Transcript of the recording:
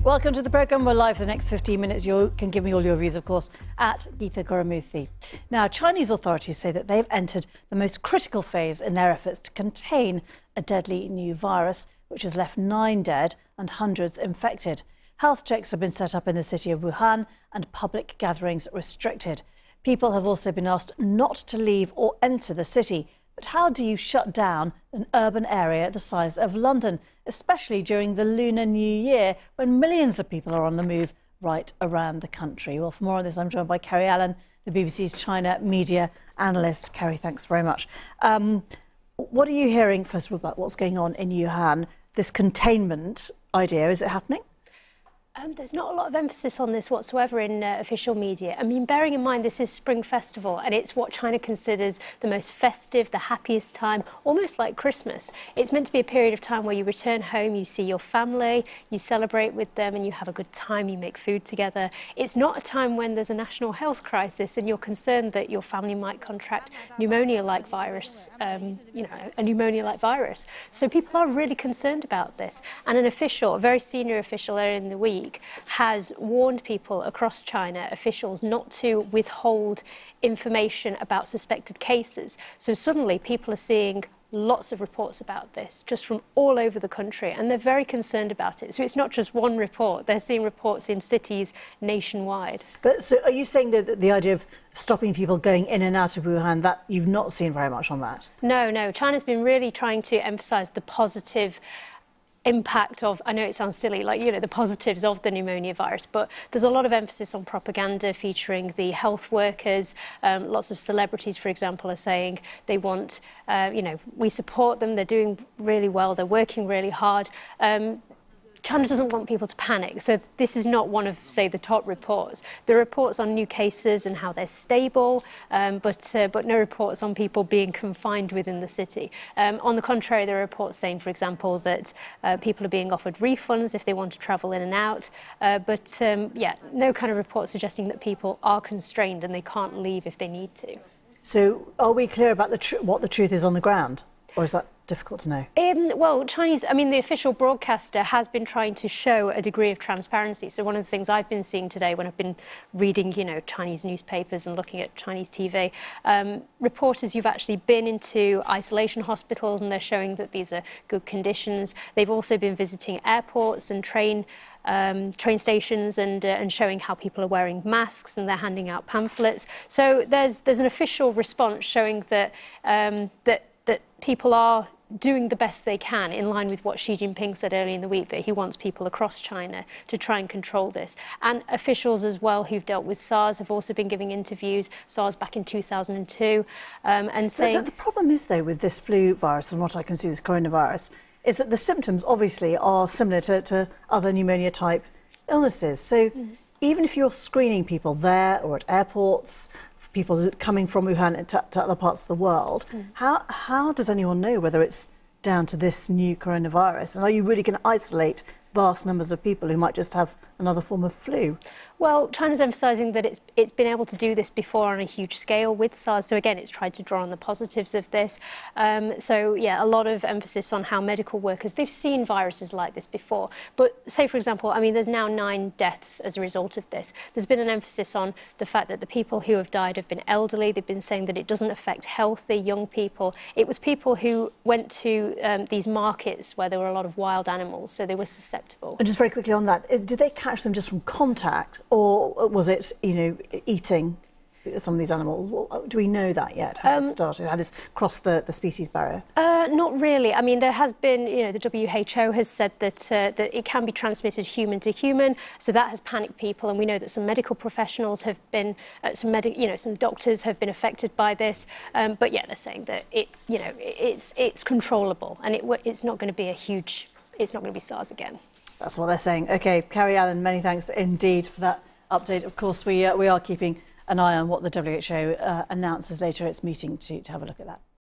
Welcome to the programme. We're live for the next 15 minutes. You can give me all your views, of course, at Geetha Gurumurthy. Now, Chinese authorities say that they've entered the most critical phase in their efforts to contain a deadly new virus, which has left 9 dead and hundreds infected. Health checks have been set up in the city of Wuhan and public gatherings restricted. People have also been asked not to leave or enter the city. But how do you shut down an urban area the size of London, especially during the Lunar New Year, when millions of people are on the move right around the country? Well, for more on this, I'm joined by Kerry Allen, the BBC's China media analyst. Kerry, thanks very much. What are you hearing, first of all, about what's going on in Wuhan? This containment idea, is it happening? There's not a lot of emphasis on this whatsoever in official media. I mean, bearing in mind this is Spring Festival and it's what China considers the most festive, the happiest time, almost like Christmas. It's meant to be a period of time where you return home, you see your family, you celebrate with them and you have a good time, you make food together. It's not a time when there's a national health crisis and you're concerned that your family might contract pneumonia-like virus, a pneumonia-like virus. So people are really concerned about this. And an official, a very senior official earlier in the week, has warned people across China, officials, not to withhold information about suspected cases. So suddenly people are seeing lots of reports about this just from all over the country and they're very concerned about it. So it's not just one report, they're seeing reports in cities nationwide. But so are you saying that the idea of stopping people going in and out of Wuhan, that you've not seen very much on that? No. China's been really trying to emphasise the positive impact of, I know it sounds silly, the positives of the pneumonia virus, but there's a lot of emphasis on propaganda featuring the health workers. Lots of celebrities, for example, are saying they want, we support them, they're doing really well, they're working really hard. China doesn't want people to panic, so this is not one of, say, the top reports. There are reports on new cases and how they're stable, but no reports on people being confined within the city. On the contrary, there are reports saying, for example, that people are being offered refunds if they want to travel in and out, no kind of report suggesting that people are constrained and they can't leave if they need to. So are we clear about what the truth is on the ground, or is that difficult to know? Well, the official broadcaster has been trying to show a degree of transparency. So one of the things I've been seeing today when I've been reading, Chinese newspapers and looking at Chinese TV, reporters who've actually been into isolation hospitals and they're showing that these are good conditions. They've also been visiting airports and train stations and showing how people are wearing masks and they're handing out pamphlets. So there's an official response showing that that people are doing the best they can, in line with what Xi Jinping said earlier in the week, that he wants people across China to try and control this. And officials as well who've dealt with SARS have also been giving interviews, SARS back in 2002, and saying... The problem is, though, with this flu virus, and what I can see, this coronavirus, is that the symptoms obviously are similar to other pneumonia-type illnesses. So even if you're screening people there or at airports, people coming from Wuhan to other parts of the world, how does anyone know whether it's down to this new coronavirus? And are you really going to isolate vast numbers of people who might just have another form of flu? Well, China's emphasising that it's been able to do this before on a huge scale with SARS. So again, it's tried to draw on the positives of this. A lot of emphasis on how medical workers, they've seen viruses like this before. But say, for example, there's now 9 deaths as a result of this. There's been an emphasis on the fact that the people who have died have been elderly. They've been saying that it doesn't affect healthy young people. It was people who went to these markets where there were a lot of wild animals, so they were susceptible. And just very quickly on that, did they catch them just from contact, or was it, eating some of these animals? Well, do we know that yet? How it started? How this crossed the species barrier? Not really. There has been, the WHO has said that it can be transmitted human to human, so that has panicked people, and we know that some medical professionals have been, some doctors have been affected by this. But yeah, they're saying that it's controllable, and it's not going to be it's not going to be SARS again. That's what they're saying. OK, Kerry Allen, many thanks indeed for that update. Of course, we are keeping an eye on what the WHO announces later at its meeting to have a look at that.